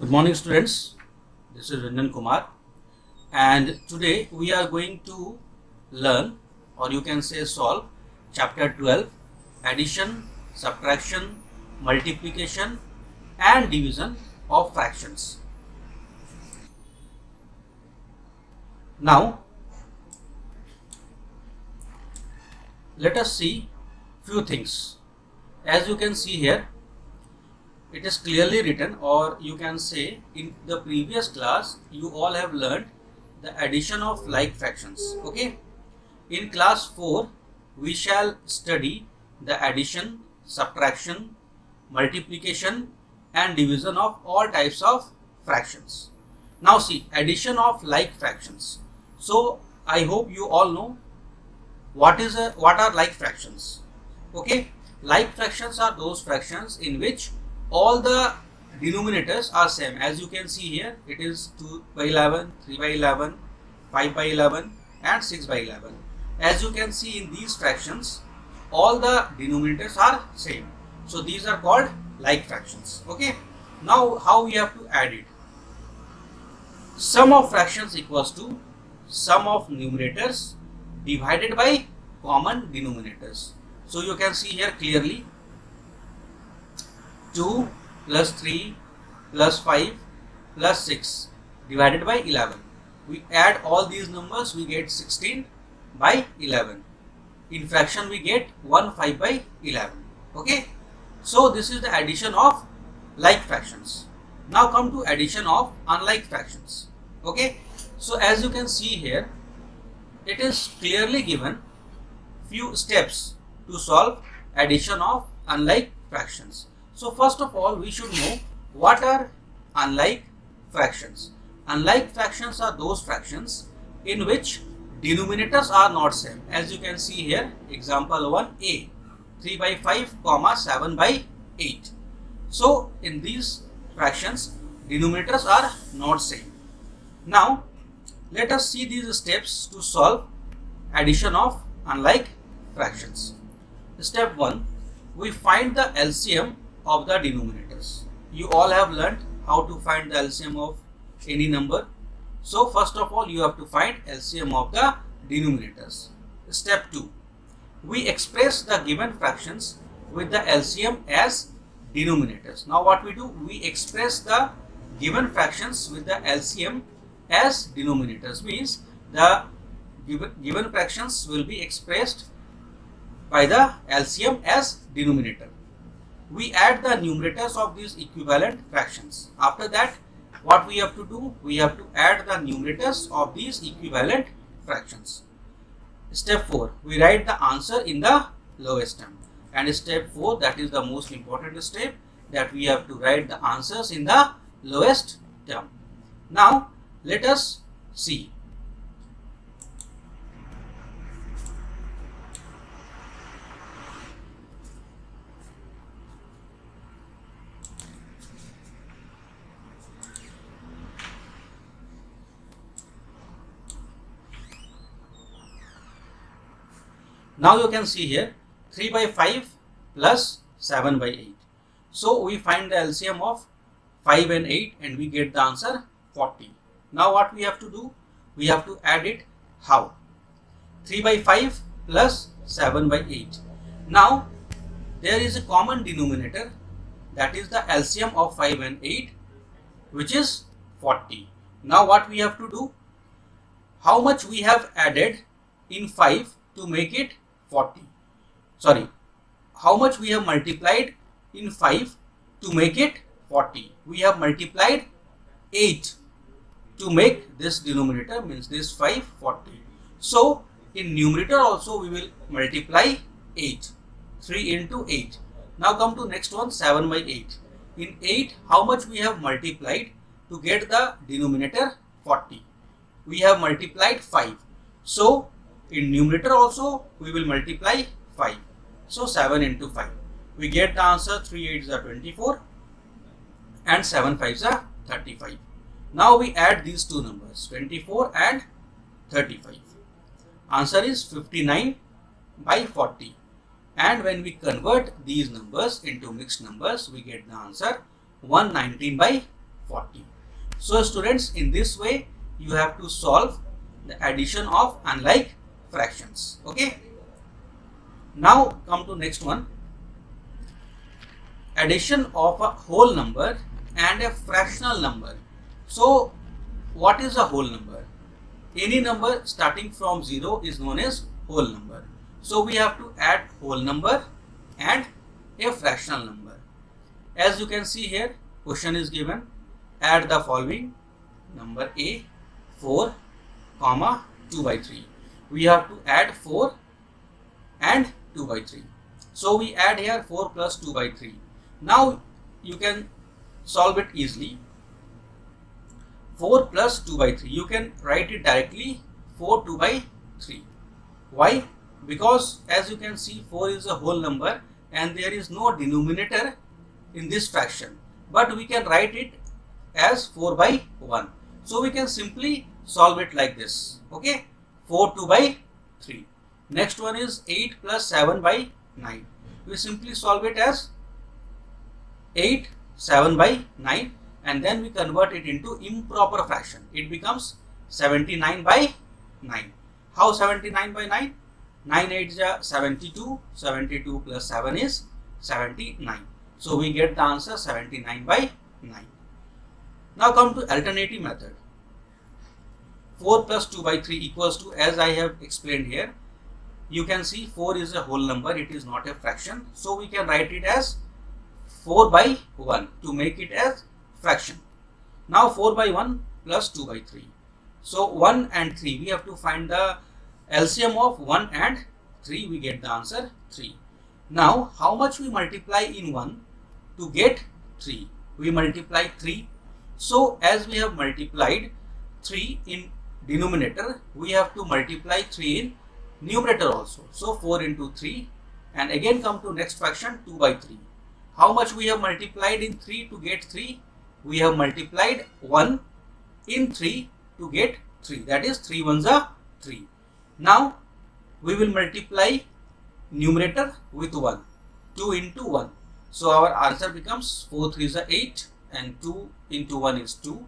Good morning, students. This is Ranjan Kumar, and today we are going to learn, or you can say solve, chapter 12, addition, subtraction, multiplication, and division of fractions. Now, let us see few things. As you can see here, it is clearly written, or you can say in the previous class you all have learned the addition of like fractions. Okay, in class 4 we shall study the addition, subtraction, multiplication and division of all types of fractions. Now see, addition of like fractions. So I hope you all know what are like fractions. Okay, like fractions are those fractions in which all the denominators are same. As you can see here, it is 2 by 11, 3 by 11, 5 by 11 and 6 by 11. As you can see in these fractions, all the denominators are same. So these are called like fractions. Okay, now how we have to add it? Sum of fractions equals to sum of numerators divided by common denominators. So you can see here clearly 2 plus 3 plus 5 plus 6 divided by 11. We add all these numbers, we get 16 by 11. In fraction we get 1 5 by 11. Okay, so this is the addition of like fractions. Now come to addition of unlike fractions. Okay, so as you can see here, it is clearly given few steps to solve addition of unlike fractions. So first of all, we should know what are unlike fractions. Unlike fractions are those fractions in which denominators are not same. As you can see here, example 1a, 3 by 5 comma 7 by 8. So in these fractions, denominators are not same. Now let us see these steps to solve addition of unlike fractions. Step 1, we find the LCM of the denominators. You all have learned how to find the LCM of any number. So first of all, you have to find LCM of the denominators. Step 2, we express the given fractions with the LCM as denominators. Now what we do, we express the given fractions with the LCM as denominators, means the given fractions will be expressed by the LCM as denominator. We add the numerators of these equivalent fractions. After that, what we have to do, we have to add the numerators of these equivalent fractions. Step 4, we write the answer in the lowest term. And step 4, that is the most important step, that we have to write the answers in the lowest term. Now let us see. Now you can see here 3 by 5 plus 7 by 8. So we find the LCM of 5 and 8 and we get the answer 40. Now what we have to do? We have to add it. How? 3 by 5 plus 7 by 8. Now there is a common denominator, that is the LCM of 5 and 8, which is 40. Now what we have to do? How much we have added in 5 to make it 40? Sorry, how much we have multiplied in 5 to make it 40? We have multiplied 8 to make this denominator, means this 5 40. So in numerator also we will multiply 8, 3 into 8. Now come to next one, 7 by 8. In 8, how much we have multiplied to get the denominator 40? We have multiplied 5. So in numerator also we will multiply 5. So 7 into 5. We get the answer 3 8s are 24 and 7 5s are 35. Now we add these two numbers, 24 and 35. Answer is 59 by 40. And when we convert these numbers into mixed numbers, we get the answer 119 by 40. So students, in this way you have to solve the addition of unlike fractions. Okay. Now come to next one. Addition of a whole number and a fractional number. So what is a whole number? Any number starting from 0 is known as whole number. So we have to add whole number and a fractional number. As you can see here, question is given, add the following number A, 4, comma 2 by 3. We have to add 4 and 2 by 3. So we add here 4 plus 2 by 3. Now you can solve it easily. 4 plus 2 by 3. You can write it directly 4 2 by 3. Why? Because as you can see, 4 is a whole number and there is no denominator in this fraction. But we can write it as 4 by 1. So we can simply solve it like this. Okay. 4 2 by 3. Next one is 8 plus 7 by 9. We simply solve it as 8 7 by 9. And then we convert it into improper fraction. It becomes 79 by 9. How 79 by 9? 9 8 is 72. 72 plus 7 is 79. So we get the answer 79 by 9. Now come to alternative method. 4 plus 2 by 3 equals to, as I have explained here, you can see 4 is a whole number. It is not a fraction. So we can write it as 4 by 1 to make it as fraction. Now 4 by 1 plus 2 by 3. So 1 and 3, we have to find the LCM of 1 and 3. We get the answer 3. Now how much we multiply in 1 to get 3? We multiply 3. So as we have multiplied 3 in denominator, we have to multiply 3 in numerator also. So 4 into 3, and again come to next fraction 2 by 3. How much we have multiplied in 3 to get 3? We have multiplied 1 in 3 to get 3. That is 3 ones are 3. Now we will multiply numerator with 1. 2 into 1. So our answer becomes 4 3 is 8 and 2 into 1 is 2.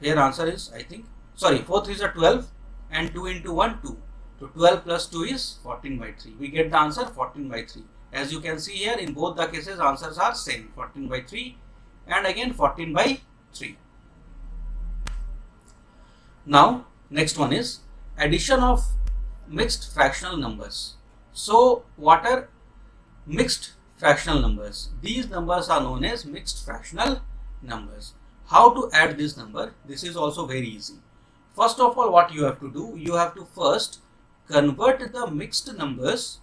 Here answer is, I think, sorry, 4 3 is 12 and 2 into 1 2. So 12 plus 2 is 14 by 3. We get the answer 14 by 3. As you can see here, in both the cases answers are same, 14 by 3 and again 14 by 3. Now next one is addition of mixed fractional numbers. So what are mixed fractional numbers? These numbers are known as mixed fractional numbers. How to add this number? This is also very easy. First of all, what you have to do, you have to first convert the mixed numbers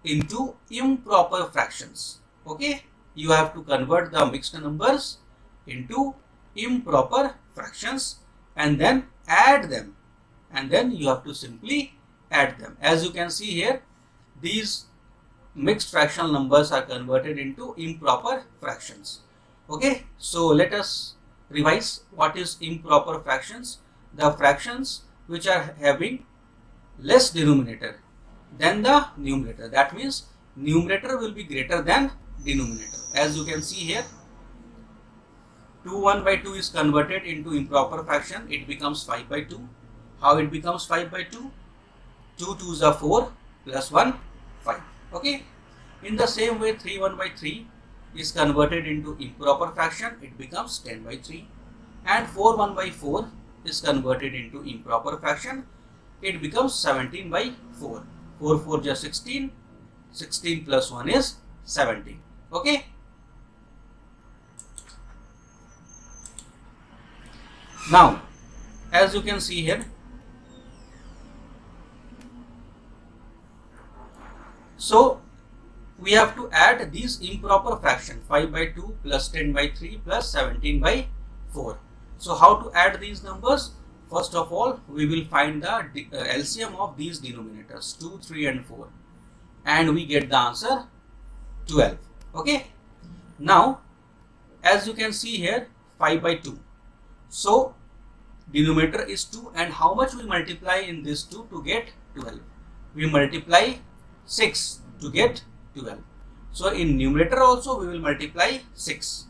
into improper fractions. Okay, you have to convert the mixed numbers into improper fractions and then add them, and then you have to simply add them. As you can see here, these mixed fractional numbers are converted into improper fractions. Okay, so let us revise what is improper fractions. The fractions which are having less denominator than the numerator. That means numerator will be greater than denominator. As you can see here, 2 1 by 2 is converted into improper fraction. It becomes 5 by 2. How it becomes 5 by 2? 2 2s are 4 plus 1 5. Okay. In the same way, 3 1 by 3 is converted into improper fraction. It becomes 10 by 3. And 4 1 by 4 is converted into improper fraction. It becomes 17 by 4. 4 4 just 16. 16 plus 1 is 17. Okay. Now, as you can see here, so we have to add these improper fraction, 5 by 2 plus 10 by 3 plus 17 by 4. So how to add these numbers? First of all, we will find the LCM of these denominators, 2, 3 and 4, and we get the answer 12. Okay. Now, as you can see here, 5 by 2. So denominator is 2, and how much we multiply in this 2 to get 12? We multiply 6 to get 12. So in numerator also we will multiply 6.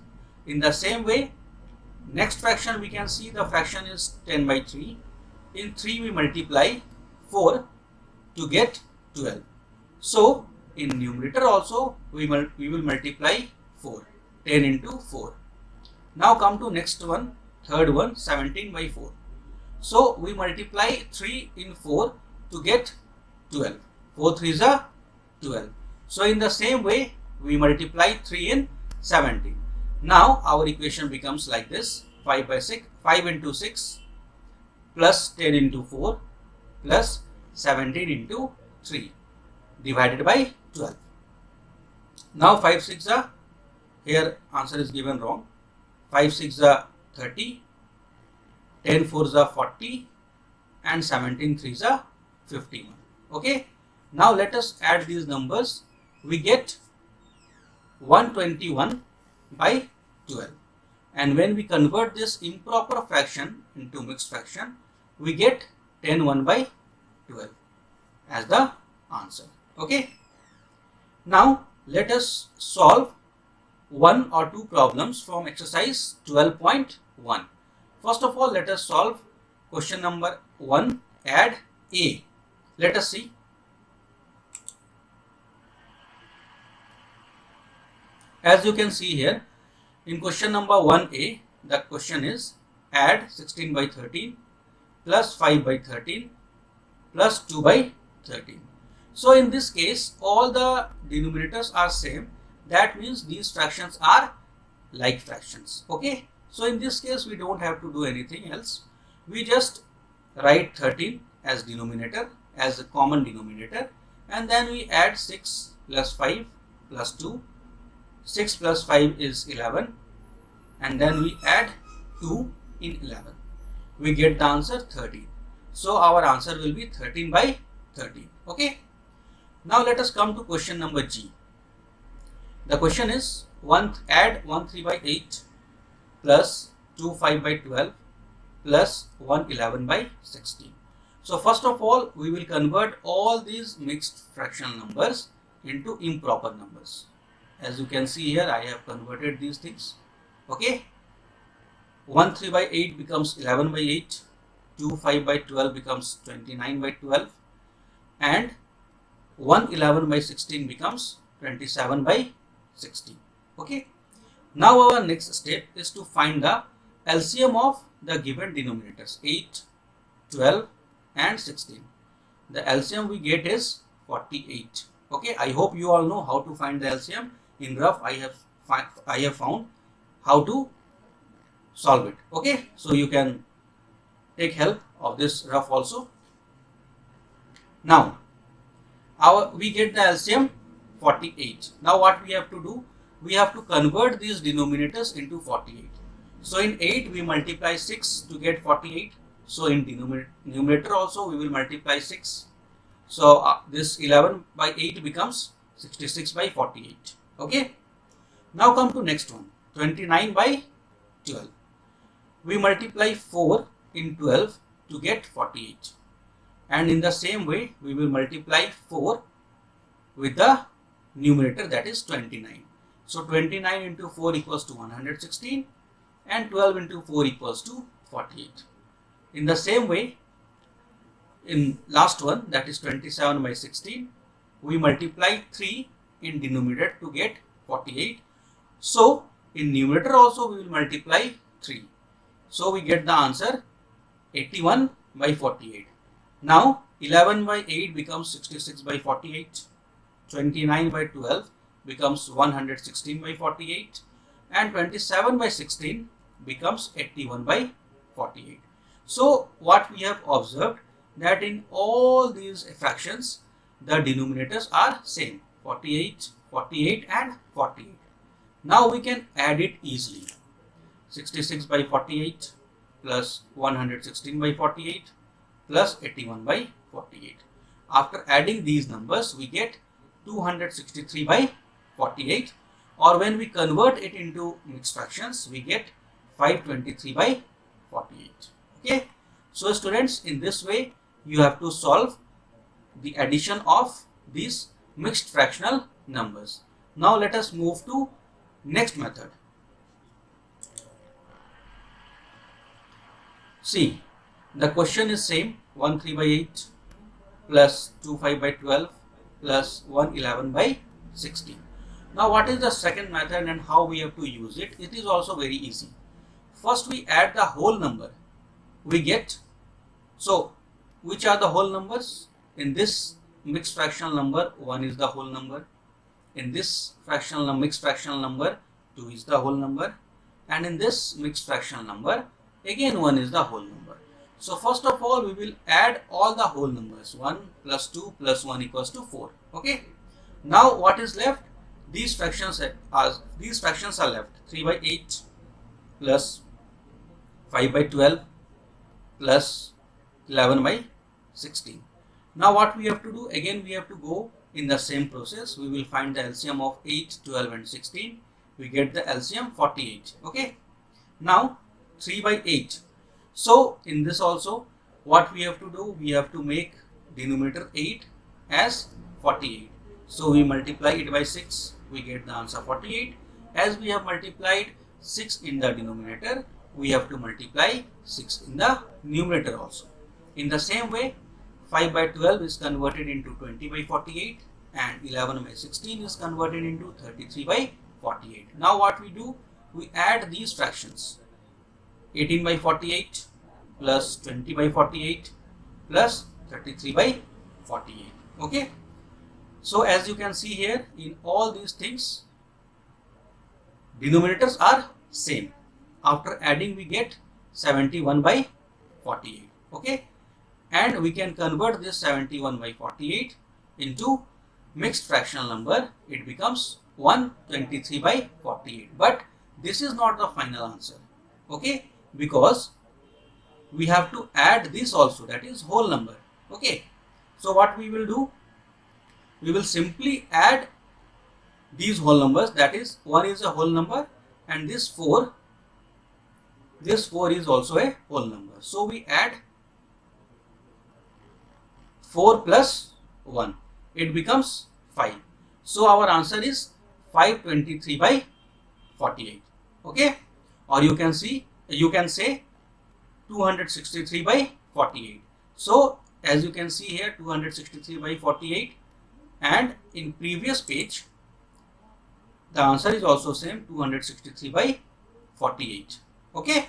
In the same way, Next fraction, we can see the fraction is 10 by 3. In 3 we multiply 4 to get 12. So in numerator also we will multiply 4, 10 into 4. Now come to next one, third one, 17 by 4. So we multiply 3 in 4 to get 12. 4 3s are 12. So in the same way we multiply 3 in 17. Now our equation becomes like this: 5 by 6, 5 into 6 plus 10 into 4 plus 17 into 3 divided by 12. Now 5 6 are, here answer is given wrong. 5 6 are 30, 10 4s are 40, and 17 3s are 51. Okay. Now let us add these numbers. We get 121 by 12. And when we convert this improper fraction into mixed fraction, we get 10 1 by 12 as the answer. Okay. Now let us solve one or two problems from exercise 12.1. First of all, let us solve question number 1, add A. Let us see. As you can see here, in question number 1A, the question is add 16 by 13 plus 5 by 13 plus 2 by 13. So in this case, all the denominators are same. That means these fractions are like fractions. Okay. So in this case, we don't have to do anything else. We just write 13 as denominator, as a common denominator, and then we add 6 plus 5 plus 2. 6 plus 5 is 11, and then we add 2 in 11. We get the answer 13. So our answer will be 13 by 13. Okay. Now let us come to question number G. The question is add 1 3 by 8 plus 2 5 by 12 plus 1 11 by 16. So first of all, we will convert all these mixed fractional numbers into improper numbers. As you can see here, I have converted these things. Okay. 1 3 by 8 becomes 11 by 8. 2 5 by 12 becomes 29 by 12. And 1 11 by 16 becomes 27 by 16. Okay. Now our next step is to find the LCM of the given denominators 8, 12 and 16. The LCM we get is 48. Okay. I hope you all know how to find the LCM. In rough, I have found how to solve it. Okay. So you can take help of this rough also. Now we get the LCM 48. Now what we have to do? We have to convert these denominators into 48. So in 8 we multiply 6 to get 48. So in numerator also we will multiply 6. So this 11 by 8 becomes 66 by 48. Okay. Now come to next one, 29 by 12. We multiply 4 in 12 to get 48. And in the same way, we will multiply 4 with the numerator, that is 29. So 29 into 4 equals to 116 and 12 into 4 equals to 48. In the same way, in last one, that is 27 by 16, we multiply 3 in denominator to get 48. So in numerator also we will multiply 3. So we get the answer 81 by 48. Now 11 by 8 becomes 66 by 48. 29 by 12 becomes 116 by 48. And 27 by 16 becomes 81 by 48. So what we have observed, that in all these fractions the denominators are same, 48, 48 and 48. Now we can add it easily. 66 by 48 plus 116 by 48 plus 81 by 48. After adding these numbers, we get 263 by 48, or when we convert it into mixed fractions, we get 523 by 48. Okay. So students, in this way you have to solve the addition of these mixed fractional numbers. Now let us move to next method. See, the question is same, 1 3 by 8 plus 2 5 by 12 plus 1 11 by 16. Now what is the second method and how we have to use it? It is also very easy. First we add the whole number. We get, so which are the whole numbers? In this mixed fractional number, 1 is the whole number. In this mixed fractional number, 2 is the whole number. And in this mixed fractional number, again 1 is the whole number. So first of all, we will add all the whole numbers. 1 plus 2 plus 1 equals to 4. Okay. Now what is left? These fractions are left. 3 by 8 plus 5 by 12 plus 11 by 16. Now what we have to do? Again we have to go in the same process. We will find the LCM of 8, 12 and 16. We get the LCM 48. Okay. Now 3 by 8. So in this also what we have to do? We have to make denominator 8 as 48. So we multiply it by 6. We get the answer 48. As we have multiplied 6 in the denominator, we have to multiply 6 in the numerator also. In the same way, 5 by 12 is converted into 20 by 48 and 11 by 16 is converted into 33 by 48. Now what we do? We add these fractions. 18 by 48 plus 20 by 48 plus 33 by 48. Okay. So as you can see here, in all these things, denominators are same. After adding, we get 71 by 48. Okay. And we can convert this 71 by 48 into mixed fractional number. It becomes 123 by 48. But this is not the final answer. Okay. Because we have to add this also, that is whole number. Okay. So what we will do? We will simply add these whole numbers, that is 1 is a whole number and this 4 is also a whole number. So we add 4 plus 1, it becomes 5. So our answer is 523 by 48. Okay. Or you can say 263 by 48. So as you can see here, 263 by 48, and in previous page the answer is also same, 263 by 48. Okay.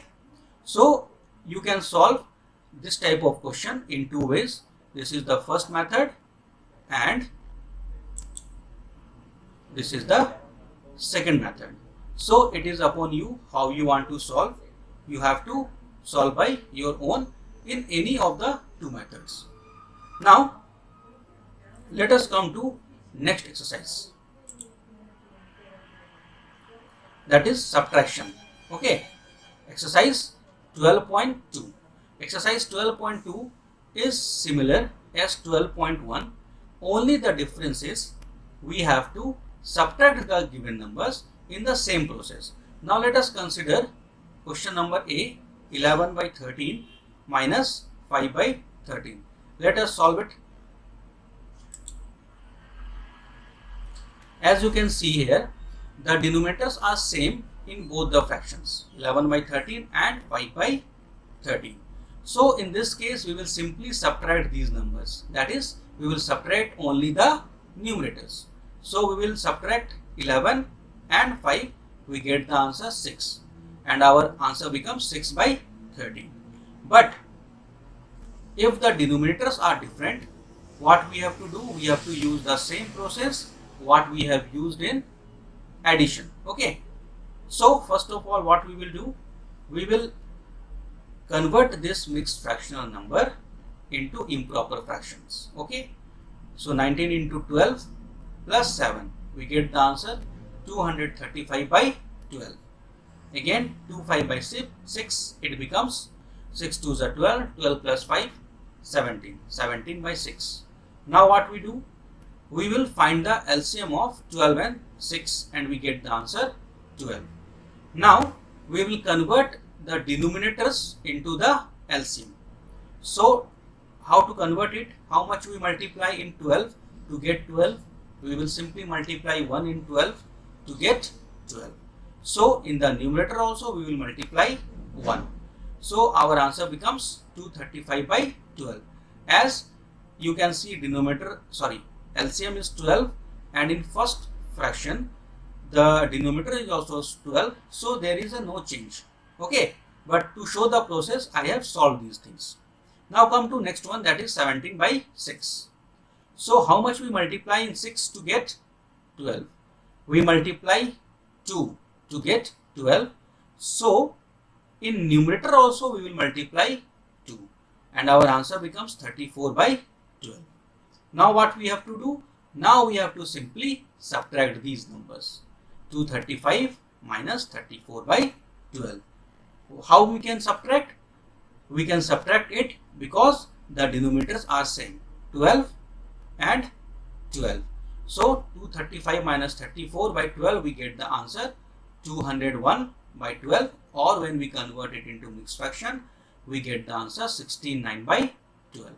So you can solve this type of question in two ways. This is the first method and this is the second method. So it is upon you how you want to solve. You have to solve by your own in any of the two methods. Now let us come to next exercise, that is subtraction. Okay. Exercise 12.2. Exercise 12.2 is similar as 12.1. Only the difference is we have to subtract the given numbers in the same process. Now let us consider question number A, 11 by 13 minus 5 by 13. Let us solve it. As you can see here, the denominators are same in both the fractions, 11 by 13 and 5 by 13. So in this case, we will simply subtract these numbers. That is, we will subtract only the numerators. So we will subtract 11 and 5. We get the answer 6. And our answer becomes 6 by 13. But if the denominators are different, what we have to do? We have to use the same process what we have used in addition. Okay. So first of all, what we will do? We will convert this mixed fractional number into improper fractions. Okay. So 19 into 12 plus 7. We get the answer 235 by 12. Again 2 5 by 6. It becomes 6 2s are 12. 12 plus 5 17. 17 by 6. Now what we do? We will find the LCM of 12 and 6 and we get the answer 12. Now we will convert the denominators into the LCM. So how to convert it? How much we multiply in 12 to get 12? We will simply multiply 1 in 12 to get 12. So in the numerator also we will multiply 1. So our answer becomes 235 by 12. As you can see, LCM is 12, and in first fraction the denominator is also 12, so there is a no change. Okay, but to show the process I have solved these things. Now come to next one, that is 17 by 6. So how much we multiply in 6 to get 12? We multiply 2 to get 12. So in numerator also we will multiply 2, and our answer becomes 34 by 12. Now what we have to do? Now we have to simply subtract these numbers. 235 minus 34 by 12. How we can subtract? We can subtract it because the denominators are same, 12 and 12. So 235 minus 34 by 12, we get the answer 201 by 12, or when we convert it into mixed fraction, we get the answer 69 by 12.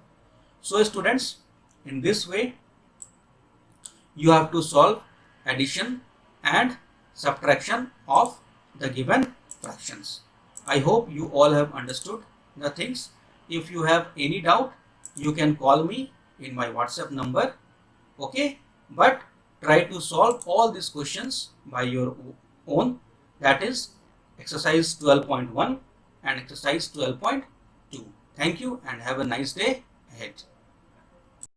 So students, in this way you have to solve addition and subtraction of the given fractions. I hope you all have understood the things. If you have any doubt, you can call me in my WhatsApp number. Okay, but try to solve all these questions by your own. That is exercise 12.1 and exercise 12.2. Thank you and have a nice day ahead.